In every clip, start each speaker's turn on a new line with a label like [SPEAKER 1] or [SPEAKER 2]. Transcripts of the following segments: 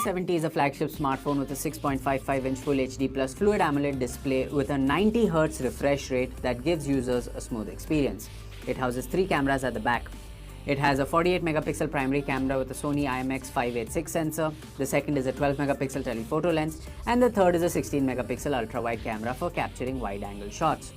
[SPEAKER 1] OnePlus 70 is a flagship smartphone with a 6.55-inch Full HD Plus Fluid AMOLED display with a 90Hz refresh rate that gives users a smooth experience. It houses 3 cameras at the back. It has a 48-megapixel primary camera with a Sony IMX586 sensor, the second is a 12-megapixel telephoto lens, and the third is a 16-megapixel ultra-wide camera for capturing wide-angle shots.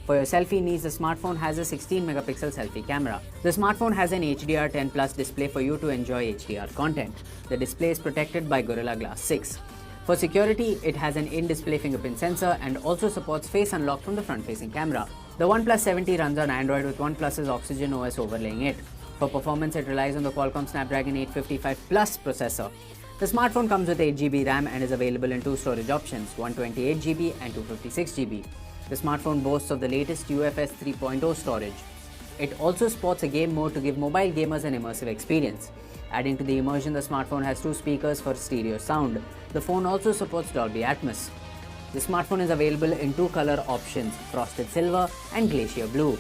[SPEAKER 1] For your selfie needs, the smartphone has a 16-megapixel selfie camera. The smartphone has an HDR10 Plus display for you to enjoy HDR content. The display is protected by Gorilla Glass 6. For security, it has an in-display fingerprint sensor and also supports face unlock from the front-facing camera. The OnePlus 70 runs on Android with OnePlus's Oxygen OS overlaying it. For performance, it relies on the Qualcomm Snapdragon 855 Plus processor. The smartphone comes with 8GB RAM and is available in 2 storage options, 128GB and 256GB. The smartphone boasts of the latest UFS 3.0 storage. It also sports a game mode to give mobile gamers an immersive experience. Adding to the immersion, the smartphone has 2 speakers for stereo sound. The phone also supports Dolby Atmos. The smartphone is available in 2 color options, Frosted Silver and Glacier Blue.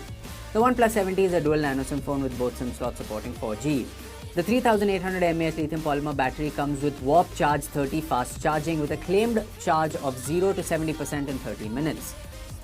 [SPEAKER 1] The OnePlus 70 is a dual nano SIM phone with both SIM slots supporting 4G. The 3800 mAh lithium polymer battery comes with Warp Charge 30 fast charging with a claimed charge of 0 to 70% in 30 minutes.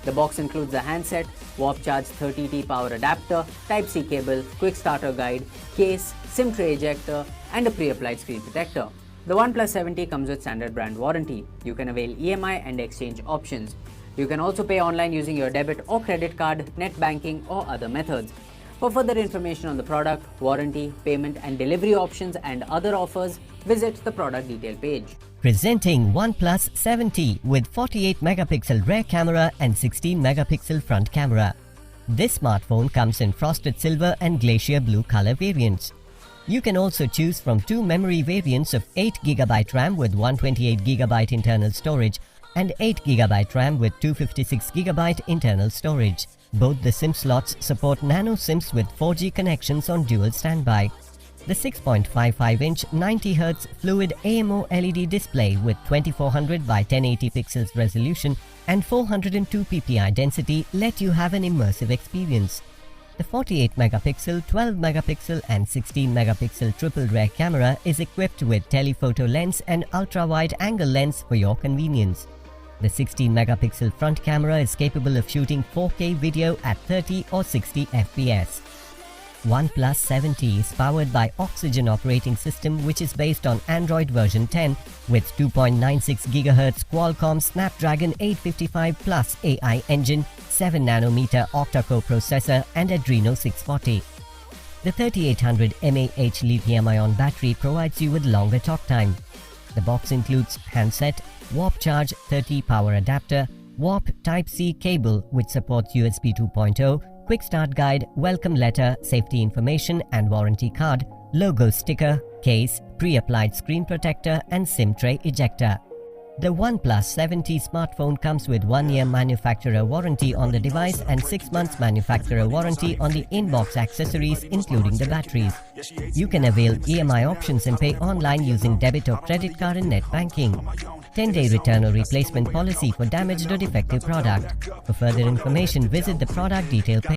[SPEAKER 1] The box includes a handset, Warp Charge 30T power adapter, Type-C cable, quick starter guide, case, SIM tray ejector, and a pre-applied screen protector. The OnePlus 70 comes with standard brand warranty. You can avail EMI and exchange options. You can also pay online using your debit or credit card, net banking, or other methods. For further information on the product, warranty, payment, and delivery options and other offers, visit the product detail page.
[SPEAKER 2] Presenting OnePlus 70 with 48-megapixel rear camera and 16-megapixel front camera. This smartphone comes in Frosted Silver and Glacier Blue color variants. You can also choose from 2 memory variants of 8GB RAM with 128GB internal storage and 8GB RAM with 256GB internal storage. Both the SIM slots support nano SIMs with 4G connections on dual standby. The 6.55-inch 90Hz fluid AMO LED display with 2400 by 1080 pixels resolution and 402 ppi density let you have an immersive experience. The 48-megapixel, 12-megapixel and 16-megapixel triple rear camera is equipped with telephoto lens and ultra-wide angle lens for your convenience. The 16-megapixel front camera is capable of shooting 4K video at 30 or 60 FPS. OnePlus 70 is powered by Oxygen operating system which is based on Android version 10 with 2.96 GHz Qualcomm Snapdragon 855 Plus AI engine, 7nm octa-core processor and Adreno 640. The 3800 mAh lithium-ion battery provides you with longer talk time. The box includes handset, Warp Charge 30 power adapter, Warp Type-C cable which supports USB 2.0, quick start guide, welcome letter, safety information and warranty card, logo sticker, case, pre-applied screen protector and SIM tray ejector. The OnePlus 70 smartphone comes with 1-year manufacturer warranty on the device and 6 months manufacturer warranty on the in-box accessories including the batteries. You can avail EMI options and pay online using debit or credit card and net banking. 10-day return or replacement policy for damaged or defective product. For further information, visit the product detail page.